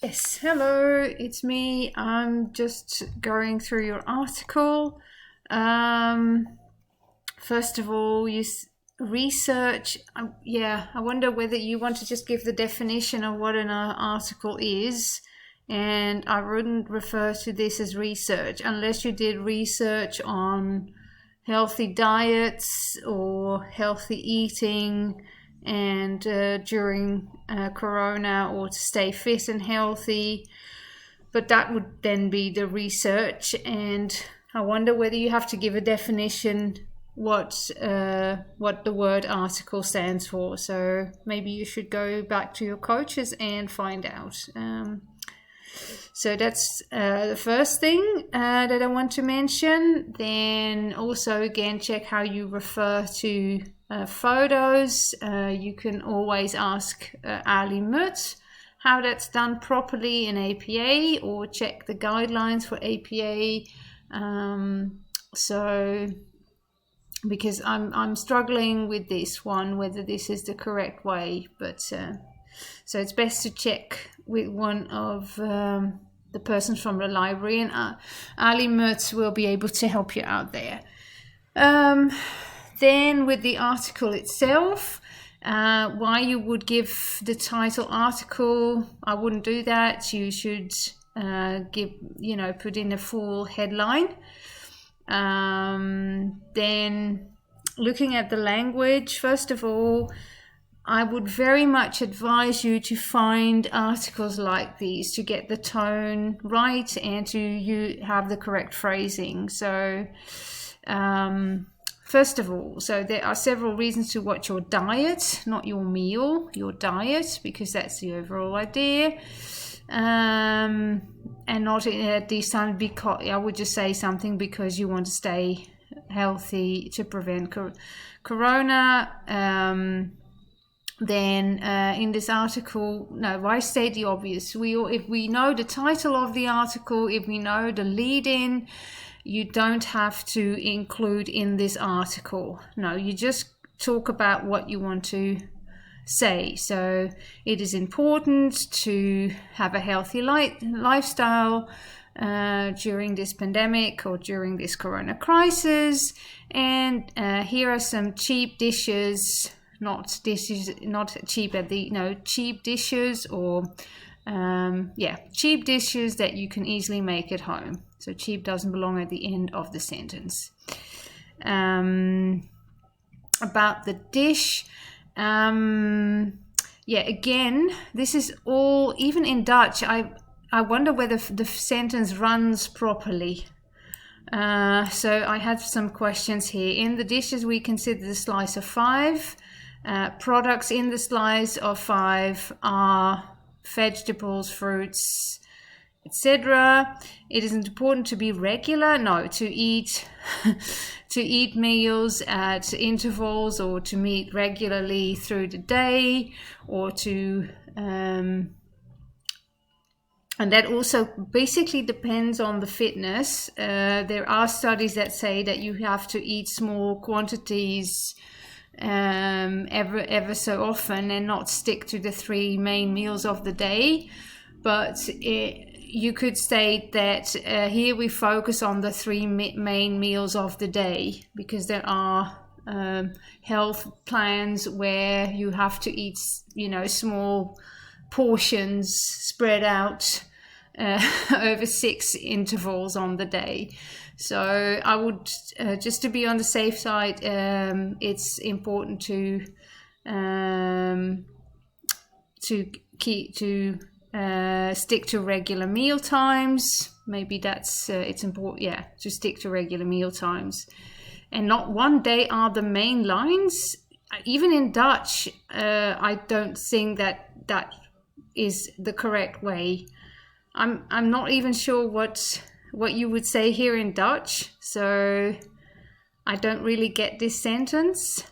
Yes, hello, it's me. I'm just going through your article. Um, First of all, research. I wonder whether you want to just give the definition of what an article is. And I wouldn't refer to this as research unless you did research on healthy diets or healthy eating and during corona, or to stay fit and healthy, but that would then be the research. And I wonder whether you have to give a definition what the word article stands for. So maybe you should go back to your coaches and find out. So that's the first thing that I want to mention. Then also again, check how you refer to photos. You can always ask Ali Mutt how that's done properly in APA, or check the guidelines for APA. Because I'm struggling with this one, whether this is the correct way, but so it's best to check with one of the persons from the library, and Ali Mertz will be able to help you out there. Then with the article itself, why you would give the title article, I wouldn't do that. You should put in a full headline. Then looking at the language, first of all, I would very much advise you to find articles like these to get the tone right and to have the correct phrasing. So first of all, so there are several reasons to watch your diet, not your meal, your diet, because that's the overall idea. And not at this time, because I would just say something because you want to stay healthy to prevent corona. Then in this article, why state the obvious? If we know the title of the article, if we know the lead-in, you don't have to include in this article. No, you just talk about what you want to say. So it is important to have a healthy lifestyle during this pandemic or during this corona crisis. And here are some cheap dishes. Not cheap cheap dishes, or cheap dishes that you can easily make at home. So cheap doesn't belong at the end of the sentence. About the dish, again, this is all, even in Dutch, I wonder whether the sentence runs properly. So I had some questions here. In the dishes, we consider the slice of 5. Products in the slice of 5 are vegetables, fruits, etc. It isn't important to be regular. No, to eat meals at intervals, or to meet regularly through the day, or to and that also basically depends on the fitness. There are studies that say that you have to eat small quantities ever so often, and not stick to the 3 main meals of the day. But you could state that here we focus on the 3 main meals of the day, because there are health plans where you have to eat small portions spread out over 6 intervals on the day. So I would, just to be on the safe side, it's important to stick to regular meal times. Maybe that's it's important, to stick to regular meal times, and not one day are the main lines. Even in Dutch, I don't think that is the correct way. I'm not even sure what you would say here in Dutch, so I don't really get this sentence.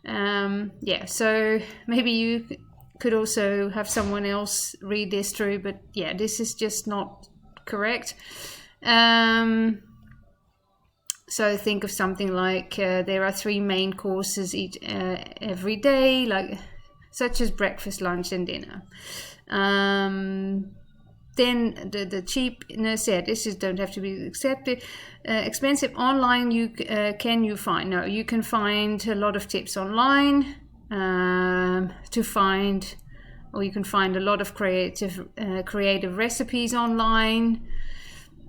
So maybe you could also have someone else read this through, but this is just not correct. So think of something like there are 3 main courses every day, such as breakfast, lunch, and dinner. Then the cheapness, yeah, don't have to be accepted. Expensive online, you can find a lot of tips online or you can find a lot of creative recipes online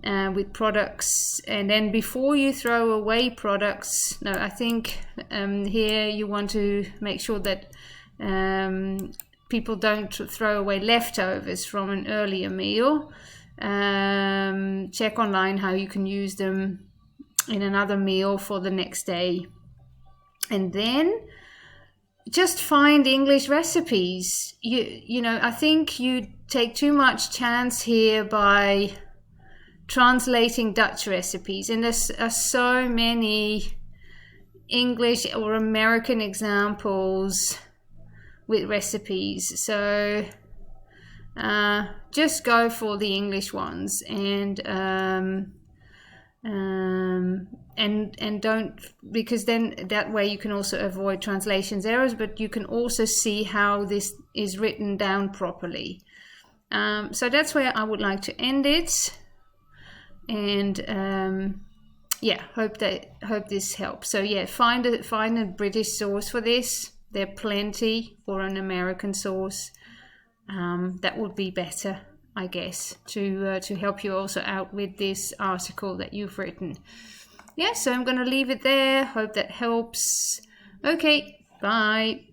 with products. And then before you throw away products, I think here you want to make sure that people don't throw away leftovers from an earlier meal. Check online how you can use them in another meal for the next day. And then just find English recipes. I think you take too much chance here by translating Dutch recipes, and there's so many English or American examples with recipes. So just go for the English ones, and don't, because then that way you can also avoid translations errors, but you can also see how this is written down properly. So that's where I would like to end it, and hope this helps. So find a British source for this. There are plenty, or an American source. That would be better, I guess, to help you also out with this article that you've written. So I'm going to leave it there. Hope that helps. Okay, bye.